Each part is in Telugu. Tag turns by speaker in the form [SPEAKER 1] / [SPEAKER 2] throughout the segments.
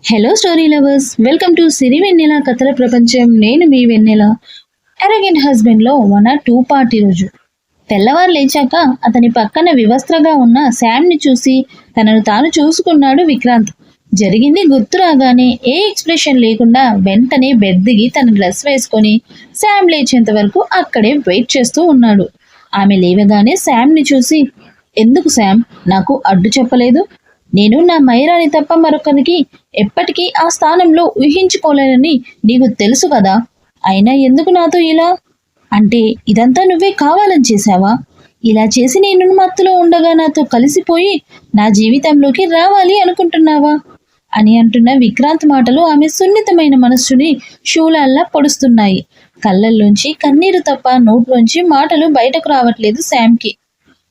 [SPEAKER 1] Hello story lovers, welcome to Siri Vennela కథల ప్రపంచం. నేను మీ వెన్నెల. అరగెంట్ హస్బెండ్లో 1 or 2 పార్టీ రోజు తెల్లవారు లేచాక అతని పక్కన వివస్త్రగా ఉన్న శామ్ని చూసి తనను తాను చూసుకున్నాడు విక్రాంత్. జరిగింది గుర్తు రాగానే ఏ ఎక్స్ప్రెషన్ లేకుండా వెంటనే బెడ్ దిగి తన డ్రెస్ వేసుకొని శామ్ లేచేంత వరకు అక్కడే వెయిట్ చేస్తూ ఉన్నాడు. ఆమె లేవగానే శామ్ని చూసి, ఎందుకు శామ్ నాకు అడ్డు చెప్పలేదు? నేను నా మైరాని తప్ప మరొకరికి ఎప్పటికీ ఆ స్థానంలో ఊహించుకోలేనని నీకు తెలుసు కదా. అయినా ఎందుకు నాతో ఇలా? అంటే ఇదంతా నువ్వే కావాలని చేశావా? ఇలా చేసి నేను మత్తులో ఉండగా నాతో కలిసిపోయి నా జీవితంలోకి రావాలి అనుకుంటున్నావా అని అంటున్న విక్రాంత్ మాటలు ఆమె సున్నితమైన మనస్సుని శూలాల్లా పొడుస్తున్నాయి. కళ్ళల్లోంచి కన్నీరు తప్ప నోట్లోంచి మాటలు బయటకు రావట్లేదు శామ్కి.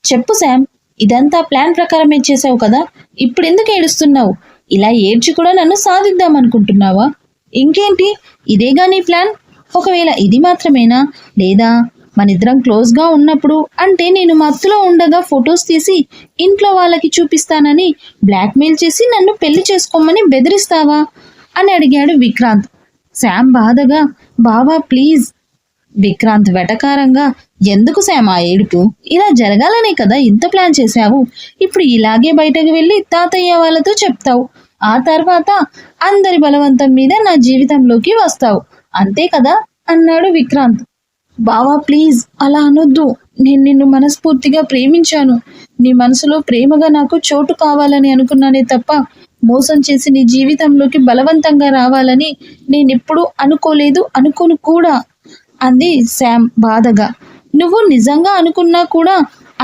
[SPEAKER 1] చెప్పు శామ్, ఇదంతా ప్లాన్ ప్రకారమే చేసావు కదా, ఇప్పుడెందుకు ఏడుస్తున్నావు? ఇలా ఏడ్చి కూడా నన్ను సాధిద్దామనుకుంటున్నావా? ఇంకేంటి, ఇదేగా నీ ప్లాన్? ఒకవేళ ఇది మాత్రమేనా? లేదా మనిద్దరం క్లోజ్గా ఉన్నప్పుడు, అంటే నేను మత్తులో ఉండగా ఫొటోస్ తీసి ఇంట్లో వాళ్ళకి చూపిస్తానని బ్లాక్మెయిల్ చేసి నన్ను పెళ్లి చేసుకోమని బెదిరిస్తావా అని అడిగాడు విక్రాంత్. శామ్ బాధగా, బావా ప్లీజ్. విక్రాంత్ వెటకారంగా, ఎందుకు శామ్ ఆ ఏడుపు? ఇలా జరగాలనే కదా ఇంత ప్లాన్ చేశావు. ఇప్పుడు ఇలాగే బయటకు వెళ్ళి తాతయ్య వాళ్ళతో చెప్తావు. ఆ తర్వాత అందరి బలవంతం మీద నా జీవితంలోకి వస్తావు, అంతే కదా అన్నాడు విక్రాంత్. బావా ప్లీజ్ అలా అనొద్దు. నేను నిన్ను మనస్ఫూర్తిగా ప్రేమించాను. నీ మనసులో ప్రేమగా నాకు చోటు కావాలని అనుకున్నానే తప్ప మోసం చేసి నీ జీవితంలోకి బలవంతంగా రావాలని నేనెప్పుడూ అనుకోలేదు, అనుకోను కూడా అంది శామ్ బాధగా. నువ్వు నిజంగా అనుకున్నా కూడా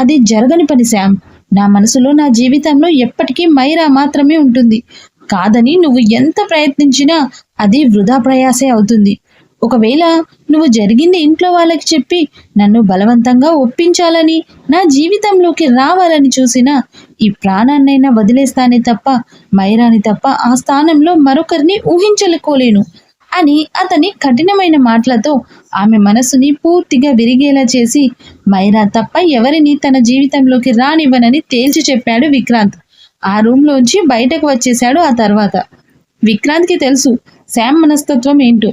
[SPEAKER 1] అది జరగని పని శామ్. నా మనసులో నా జీవితంలో ఎప్పటికీ మైరా మాత్రమే ఉంటుంది. కాదని నువ్వు ఎంత ప్రయత్నించినా అది వృధా ప్రయాసే అవుతుంది. ఒకవేళ నువ్వు జరిగింది ఇంట్లో వాళ్ళకి చెప్పి నన్ను బలవంతంగా ఒప్పించాలని, నా జీవితంలోకి రావాలని చూసినా ఈ ప్రాణాన్నైనా వదిలేస్తానే తప్ప మైరాని తప్ప ఆ స్థానంలో మరొకరిని ఊహించలేకోలేను అని అతని కఠినమైన మాటలతో ఆమె మనసుని పూర్తిగా విరిగేలా చేసి మైరా తప్ప ఎవరిని తన జీవితంలోకి రానివ్వనని తేల్చి చెప్పాడు విక్రాంత్. ఆ రూమ్లోంచి బయటకు వచ్చేశాడు. ఆ తర్వాత విక్రాంత్కి తెలుసు శామ్ మనస్తత్వం ఏంటో.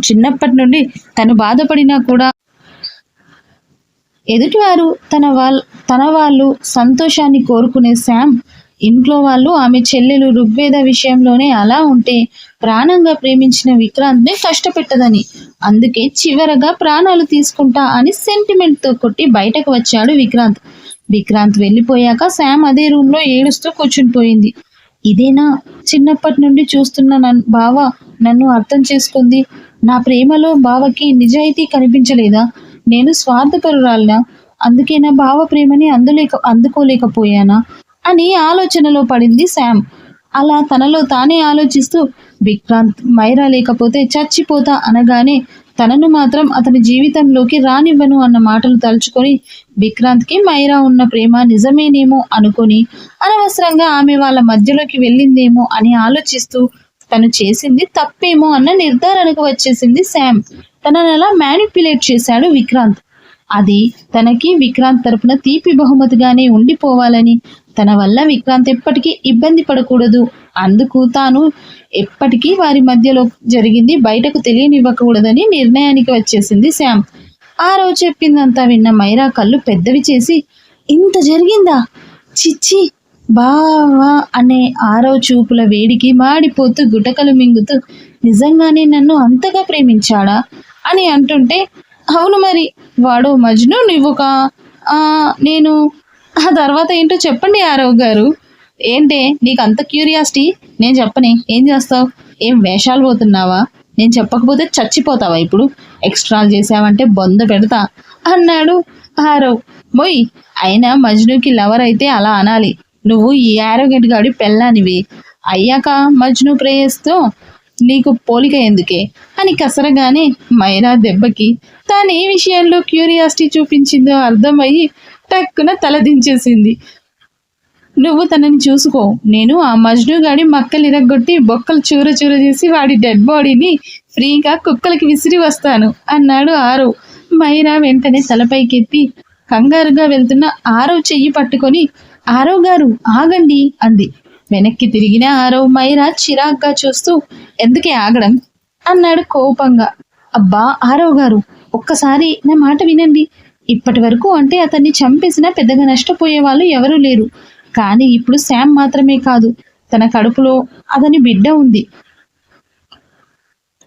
[SPEAKER 1] చిన్నప్పటి నుండి తను బాధపడినా కూడా ఎదుటివారు తన వాళ్ళు సంతోషాన్ని కోరుకునే శామ్ ఇంట్లో వాళ్ళు ఆమె చెల్లెలు ఋగ్వేద విషయంలోనే అలా ఉంటే ప్రాణంగా ప్రేమించిన విక్రాంత్ని కష్టపెట్టదని, అందుకే చివరగా ప్రాణాలు తీసుకుంటా అని సెంటిమెంట్తో కొట్టి బయటకు వచ్చాడు విక్రాంత్. విక్రాంత్ వెళ్ళిపోయాక శామ్ అదే రూమ్లో ఏడుస్తూ కూర్చునిపోయింది. ఇదేనా చిన్నప్పటి నుండి చూస్తున్న బావ నన్ను అర్థం చేసుకుంది? నా ప్రేమలో బావకి నిజాయితీ కనిపించలేదా? నేను స్వార్థపరురాలనా? అందుకే నా బావ ప్రేమని అందుకోలేకపోయానా అని ఆలోచనలో పడింది శామ్. అలా తనలో తానే ఆలోచిస్తూ విక్రాంత్ మైరా లేకపోతే చచ్చిపోతా అనగానే తనను మాత్రం అతని జీవితంలోకి రానివ్వను అన్న మాటలు తలుచుకొని విక్రాంత్కి మైరా ఉన్న ప్రేమ నిజమేనేమో అనుకొని అనవసరంగా ఆమె వాళ్ళ మధ్యలోకి వెళ్ళిందేమో అని ఆలోచిస్తూ తను చేసింది తప్పేమో అన్న నిర్ధారణకు వచ్చేసింది శామ్. తనను అలా మ్యానిపులేట్ చేశాడు విక్రాంత్. అది తనకి విక్రాంత్ తరపున తీపి బహుమతిగానే ఉండిపోవాలని, తన వల్ల విక్రాంత్ ఎప్పటికీ ఇబ్బంది పడకూడదు, అందుకు తాను ఎప్పటికీ వారి మధ్యలో జరిగింది బయటకు తెలియనివ్వకూడదని నిర్ణయానికి వచ్చేసింది శామ్. ఆ రోజు చెప్పిందంతా విన్న మైరా కళ్ళు పెద్దవి చేసి, ఇంత జరిగిందా? చిచ్చి బావా అనే ఆరో చూపుల వేడికి మాడిపోతూ గుటకలు మింగుతూ నిజంగానే నన్ను అంతగా ప్రేమించాడా అని అంటుంటే, అవును మరి, వాడు మజ్ను, నువ్వొక నేను. ఆ తర్వాత ఏంటో చెప్పండి ఆరవ్ గారు. ఏంటే నీకు అంత క్యూరియాసిటీ? నేను చెప్పనే, ఏం చేస్తావు? ఏం వేషాలు పోతున్నావా? నేను చెప్పకపోతే చచ్చిపోతావా? ఇప్పుడు ఎక్స్ట్రాలు చేసావంటే బొంద పెడతా అన్నాడు ఆరవ్. మొయ్, అయినా మజ్నుకి లవర్ అయితే అలా అనాలి. నువ్వు ఈ యారోగెంట్ గాడి పెళ్ళానివి. అయ్యాక మజ్ను ప్రేయస్తో నీకు పోలిక ఎందుకే అని కసరగానే మైరా దెబ్బకి తాను ఏ విషయంలో క్యూరియాసిటీ చూపించిందో అర్థమయ్యి టక్కున తలదించేసింది. నువ్వు తనని చూసుకో, నేను ఆ మజ్ను గాడి మక్కలు ఇరగొట్టి బొక్కలు చూర చూర చేసి వాడి డెడ్ బాడీని ఫ్రీగా కుక్కలకి విసిరి వస్తాను అన్నాడు ఆరవ్. మైరా వెంటనే తలపైకెత్తి కంగారుగా వెళ్తున్న ఆరవ్ చెయ్యి పట్టుకొని, ఆరవ్ గారు ఆగండి అంది. వెనక్కి తిరిగిన ఆరవ్ మైరా చిరాగ్గా చూస్తూ ఎందుకే ఆగడం అన్నాడు కోపంగా. అబ్బా ఆరవ్ గారు, ఒక్కసారి నా మాట వినండి. ఇప్పటి వరకు అంటే అతన్ని చంపేసినా పెద్దగా నష్టపోయే వాళ్ళు ఎవరూ లేరు. కానీ ఇప్పుడు శామ్ మాత్రమే కాదు, తన కడుపులో అతని బిడ్డ ఉంది.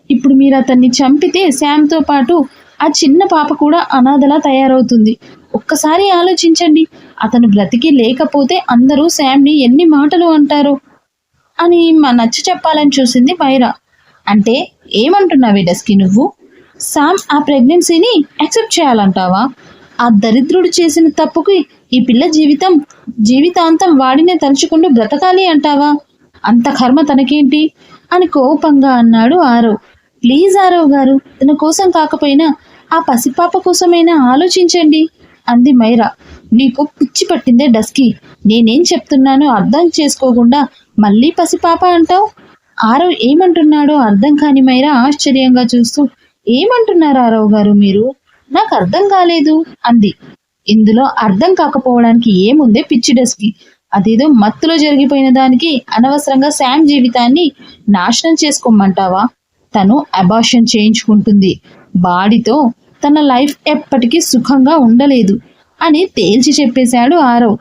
[SPEAKER 1] ఇప్పుడు మీరు అతన్ని చంపితే శామ్తో పాటు ఆ చిన్న పాప కూడా అనాథలా తయారవుతుంది. ఒక్కసారి ఆలోచించండి. అతను బ్రతికి లేకపోతే అందరూ శామ్ని ఎన్ని మాటలు అంటారో అని నచ్చ చెప్పాలని చూసింది మైరా. అంటే ఏమంటున్నావు డస్కి నువ్వు? శామ్ ఆ ప్రెగ్నెన్సీని యాక్సెప్ట్ చేయాలంటావా? ఆ దరిద్రుడు చేసిన తప్పుకి ఈ పిల్ల జీవితాంతం వాడినే తలుచుకుంటూ బ్రతకాలి అంటావా? అంత కర్మ తనకేంటి అని కోపంగా అన్నాడు ఆరవ్. ప్లీజ్ ఆరవ్ గారు, తన కోసం కాకపోయినా ఆ పసిపాప కోసమైనా ఆలోచించండి అంది మైరా. నీకు పిచ్చి పట్టిందే డస్కీ, నేనేం చెప్తున్నానో అర్థం చేసుకోకుండా మళ్ళీ పసిపాప అంటావు? ఆరవ్ ఏమంటున్నాడో అర్థం కాని మైరా ఆశ్చర్యంగా చూస్తూ ఏమంటున్నారు ఆరవ్ గారు మీరు? నాకు అర్థం కాలేదు అంది. ఇందులో అర్థం కాకపోవడానికి ఏముందే పిచ్చి డస్కీ, అదేదో మత్తులో జరిగిపోయిన దానికి అనవసరంగా శామ్ జీవితాన్ని నాశనం చేసుకోమంటావా? తను అబార్షన్ చేయించుకుంటుంది. బాడీతో తన లైఫ్ ఎప్పటికీ సుఖంగా ఉండలేదు అని తేల్చి చెప్పేశాడు ఆరవ్.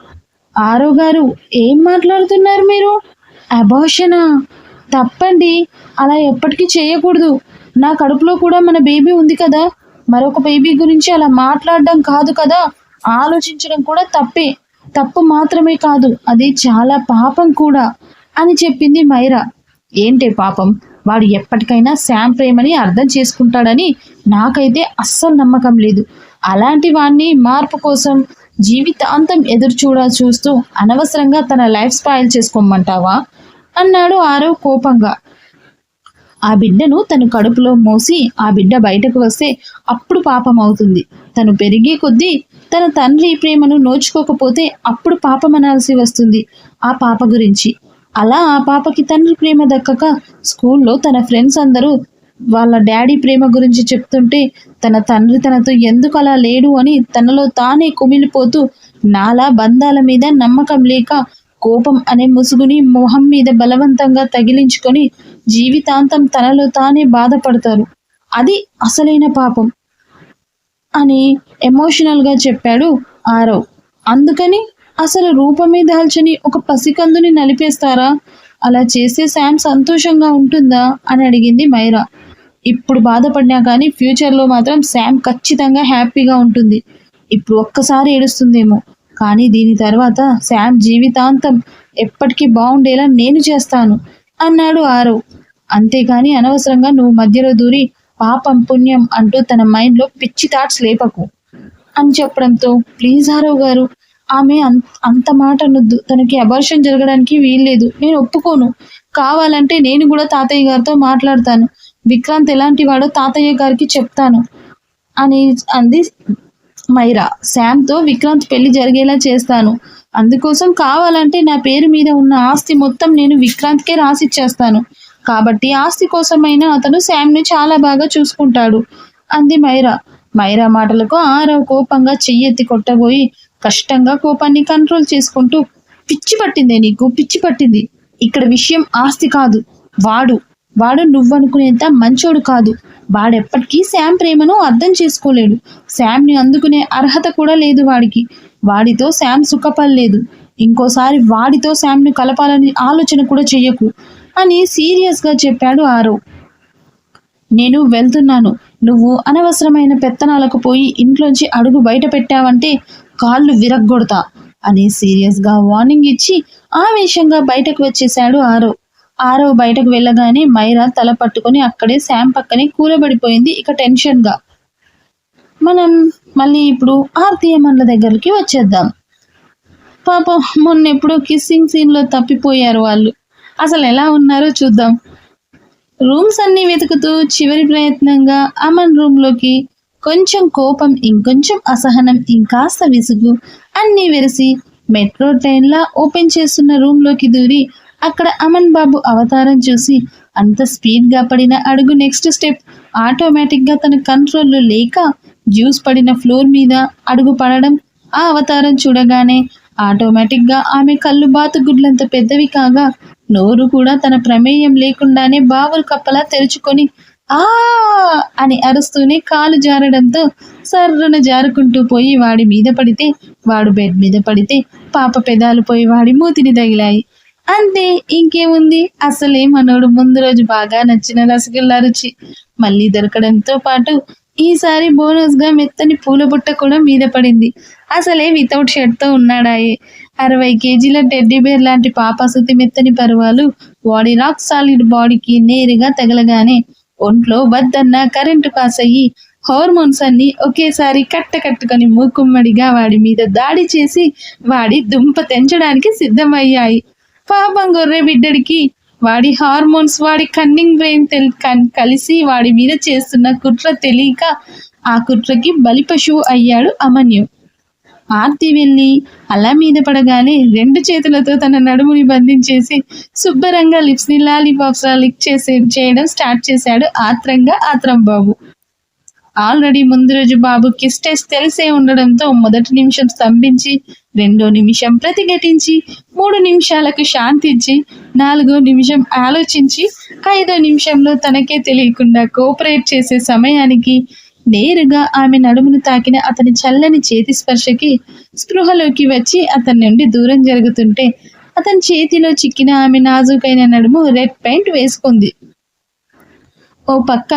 [SPEAKER 1] ఆరవ్ గారు ఏం మాట్లాడుతున్నారు మీరు? అబార్షనా? తప్పండి, అలా ఎప్పటికీ చేయకూడదు. నా కడుపులో కూడా మన బేబీ ఉంది కదా, మరొక బేబీ గురించి అలా మాట్లాడడం కాదు కదా, ఆలోచించడం కూడా తప్పే. తప్పు మాత్రమే కాదు, అది చాలా పాపం కూడా అని చెప్పింది మైరా. ఏంటే పాపం? వాడు ఎప్పటికైనా శామ్ ప్రేమని అర్థం చేసుకుంటాడని నాకైతే అస్సలు నమ్మకం లేదు. అలాంటి వాణ్ణి మార్పు కోసం జీవితాంతం ఎదురు చూస్తూ అనవసరంగా తన లైఫ్ స్పాయిల్ చేసుకోమంటావా అన్నాడు ఆరవ్ కోపంగా. ఆ బిడ్డను తను కడుపులో మోసి ఆ బిడ్డ బయటకు వస్తే అప్పుడు పాపం అవుతుంది. తను పెరిగే కొద్దీ తన తండ్రి ప్రేమను నోచుకోకపోతే అప్పుడు పాపం అనాల్సి వస్తుంది ఆ పాప గురించి. అలా ఆ పాపకి తండ్రి ప్రేమ దక్కక స్కూల్లో తన ఫ్రెండ్స్ అందరూ వాళ్ళ డాడీ ప్రేమ గురించి చెప్తుంటే తన తండ్రి తనతో ఎందుకు అలా లేడు అని తనలో తానే కుమిలిపోతూ నాలా బంధాల మీద నమ్మకం లేక కోపం అనే ముసుగుని మొహం మీద బలవంతంగా తగిలించుకొని జీవితాంతం తనలో తానే బాధపడతారు. అది అసలైన పాపం అని ఎమోషనల్గా చెప్పాడు ఆరవ్. అందుకని అసలు రూపమే దాల్చని ఒక పసికందుని నలిపేస్తారా? అలా చేస్తే శామ్ సంతోషంగా ఉంటుందా అని అడిగింది మైరా. ఇప్పుడు బాధపడినా కానీ ఫ్యూచర్లో మాత్రం శామ్ ఖచ్చితంగా హ్యాపీగా ఉంటుంది. ఇప్పుడు ఒక్కసారి ఏడుస్తుందేమో, కానీ దీని తర్వాత శామ్ జీవితాంతం ఎప్పటికీ బాగుండేలా నేను చేస్తాను అన్నాడు ఆరవ్. అంతేకాని అనవసరంగా నువ్వు మధ్యలో దూరి పాపం పుణ్యం అంటూ తన మైండ్లో పిచ్చి థాట్స్ లేపకు అని చెప్పడంతో ప్లీజ్ ఆరవ్ గారు, ఆమె అంత మాట అనొద్దు. తనకి అబార్షన్ జరగడానికి వీల్లేదు, నేను ఒప్పుకోను. కావాలంటే నేను కూడా తాతయ్య గారితో మాట్లాడతాను. విక్రాంత్ ఎలాంటి వాడో తాతయ్య గారికి చెప్తాను అని అంది మైరా. శామ్తో విక్రాంత్ పెళ్లి జరిగేలా చేస్తాను. అందుకోసం కావాలంటే నా పేరు మీద ఉన్న ఆస్తి మొత్తం నేను విక్రాంత్కే రాసిచ్చేస్తాను. కాబట్టి ఆస్తి కోసమైనా అతను శామ్ని చాలా బాగా చూసుకుంటాడు అంది మైరా. మైరా మాటలకు ఆరవ్ కోపంగా చెయ్యెత్తి కొట్టబోయి కష్టంగా కోపాన్ని కంట్రోల్ చేసుకుంటూ పిచ్చి పట్టిందే నీకు, పిచ్చి పట్టింది. ఇక్కడ విషయం ఆస్తి కాదు. వాడు నువ్వనుకునేంత మంచోడు కాదు. వాడెప్పటికీ శామ్ ప్రేమను అర్థం చేసుకోలేడు. శామ్ని అందుకునే అర్హత కూడా లేదు వాడికి. వాడితో శామ్ సుఖపడలేదు. ఇంకోసారి వాడితో శామ్ని కలపాలని ఆలోచన కూడా చెయ్యకు అని సీరియస్గా చెప్పాడు ఆరవ్. నేను వెళ్తున్నాను. నువ్వు అనవసరమైన పెత్తనాలకు పోయి ఇంట్లోంచి అడుగు బయట పెట్టావంటే కాళ్ళు విరగ్గొడతా అని సీరియస్గా వార్నింగ్ ఇచ్చి ఆవేశంగా బయటకు వచ్చేశాడు ఆరవ్. ఆరవ్ బయటకు వెళ్ళగానే మైరా తల పట్టుకొని అక్కడే శామ్ పక్కనే కూలబడిపోయింది. ఇక టెన్షన్గా. మనం మళ్ళీ ఇప్పుడు ఆర్తి అమ్మన్ల దగ్గరికి వచ్చేద్దాం. పాపం మొన్న ఎప్పుడో కిస్సింగ్ సీన్లో తప్పిపోయారు వాళ్ళు. అసలు ఎలా ఉన్నారో చూద్దాం. రూమ్స్ అన్ని వెతుకుతూ చివరి ప్రయత్నంగా అమన్ రూమ్లోకి కొంచెం కోపం, ఇంకొంచెం అసహనం, ఇంకాస్త విసుగు అన్నీ వెరసి మెట్రో ట్రైన్లా ఓపెన్ చేస్తున్న రూమ్లోకి దూరి అక్కడ అమన్ బాబు అవతారం చూసి అంత స్పీడ్గా పడిన అడుగు నెక్స్ట్ స్టెప్ ఆటోమేటిక్గా తన కంట్రోల్లో లేక జ్యూస్ పడిన ఫ్లోర్ మీద అడుగు పడడం, ఆ అవతారం చూడగానే ఆటోమేటిక్గా ఆమె కళ్ళు బాతుగుడ్లంత పెద్దవి కాగా నోరు కూడా తన ప్రమేయం లేకుండానే బావులు కప్పలా తెరుచుకొని ఆ అని అరుస్తూనే కాలు జారడంతో సర్రున జారుకుంటూ పోయి వాడి మీద పడితే, వాడు బెడ్ మీద పడితే పాప పెదాలు పోయి వాడి మూతిని తగిలాయి. అంతే, ఇంకేముంది. అసలే మనోడు ముందు రోజు బాగా నచ్చిన రసగుల్లా రుచి మళ్ళీ దొరకడంతో పాటు ఈసారి బోనస్గా మెత్తని పూల బుట్ట కూడా మీద పడింది. అసలే వితౌట్ షర్ట్తో ఉన్నాడాయే. 60 కేజీల టెడ్డీ బేర్ లాంటి పాపసుతి మెత్తని పరువాలు వాడి రాక్ సాలిడ్ బాడీకి నేరుగా తగలగానే ఒంట్లో వద్దన్న కరెంటు పాస్ అయ్యి హార్మోన్స్ అన్ని ఒకేసారి కట్టుకొని మూకుమ్మడిగా వాడి మీద దాడి చేసి వాడి దుంప తెంచడానికి సిద్ధమయ్యాయి. పాపం గొర్రె బిడ్డడికి వాడి హార్మోన్స్, వాడి కన్నింగ్ బ్రెయిన్ కలిసి వాడి మీద చేస్తున్న కుట్ర తెలియక ఆ కుట్రకి బలి పశువు అయ్యాడు అమన్యు. ఆర్తి వెళ్ళి అలా మీద పడగానే 2 చేతులతో తన నడుముని బంధించేసి శుభ్రంగా లిప్స్ని లాలీపాప్స్ లిక్ చేయడం స్టార్ట్ చేశాడు ఆత్రం బాబు. ఆల్రెడీ ముందు రోజు బాబుకి స్టెస్ తెలిసే ఉండడంతో మొదటి నిమిషం స్తంభించి, 2వ నిమిషం ప్రతిఘటించి, 3 నిమిషాలకు శాంతించి, 4వ నిమిషం ఆలోచించి, 5వ నిమిషంలో తనకే తెలియకుండా కోఆపరేట్ చేసే సమయానికి నేరుగా ఆమె నడుమును తాకిన అతని చల్లని చేతి స్పర్శకి స్పృహలోకి వచ్చి అతని నుండి దూరం జరుగుతుంటే అతని చేతిలో చిక్కిన ఆమె నాజుకైన నడుము రెడ్ పెయింట్ వేసుకుంది. ఓ పక్క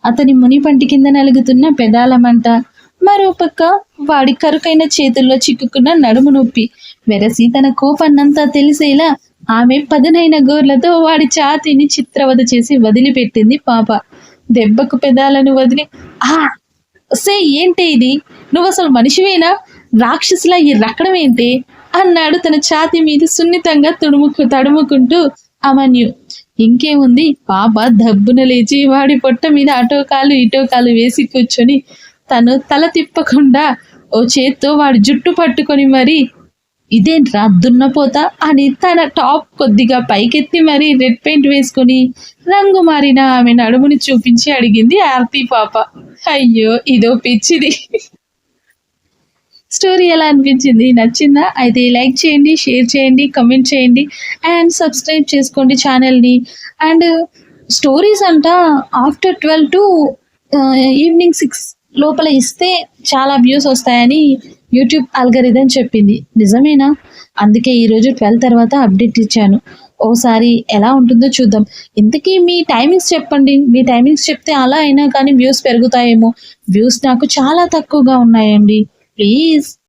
[SPEAKER 1] అతని మునిపంటి కింద నలుగుతున్న పెదాల మంట, మరో పక్క వాడి కరుకైన చేతుల్లో చిక్కుకున్న నడుము నొప్పి వెరసి తన కోపన్నంతా తెలిసేలా ఆమె పదునైన గోర్లతో వాడి ఛాతీని చిత్రవద చేసి వదిలిపెట్టింది పాప. దెబ్బకు పెదాలను వదిలి సే ఏంటి ఇది, నువ్వు అసలు మనిషివేనా, రాక్షసులా ఈ రక్కడం ఏంటి అన్నాడు తన ఛాతీ మీద సున్నితంగా తడుముకుంటూ అమన్యు. ఇంకేముంది, పాప దబ్బున లేచి వాడి పొట్ట మీద అటో కాలు వేసి కూర్చొని తను తల తిప్పకుండా ఓ చేత్తో వాడి జుట్టు పట్టుకొని మరి ఇదేంట్రా దున్నపోతా అని తన టాప్ కొద్దిగా పైకెత్తి మరీ రెడ్ పెయింట్ వేసుకొని రంగు మారిన ఆమె నడుముని చూపించి అడిగింది ఆర్తి పాప. అయ్యో ఇదో పిచ్చిది. స్టోరీ ఎలా అనిపించింది, నచ్చిందా? అయితే లైక్ చేయండి, షేర్ చేయండి, కమెంట్ చేయండి అండ్ సబ్స్క్రైబ్ చేసుకోండి ఛానల్ని. అండ్ స్టోరీస్ అంట ఆఫ్టర్ 12 to ఈవినింగ్ 6 లోపల ఇస్తే చాలా వ్యూస్ వస్తాయని యూట్యూబ్ అల్గరిథం చెప్పింది. నిజమేనా? అందుకే ఈరోజు 12 తర్వాత అప్డేట్ ఇచ్చాను. ఓసారి ఎలా ఉంటుందో చూద్దాం. ఇంతకీ మీ టైమింగ్స్ చెప్పండి. మీ టైమింగ్స్ చెప్తే అలా అయినా కానీ వ్యూస్ పెరుగుతాయేమో. వ్యూస్ నాకు చాలా తక్కువగా ఉన్నాయండి. ప్లీజ్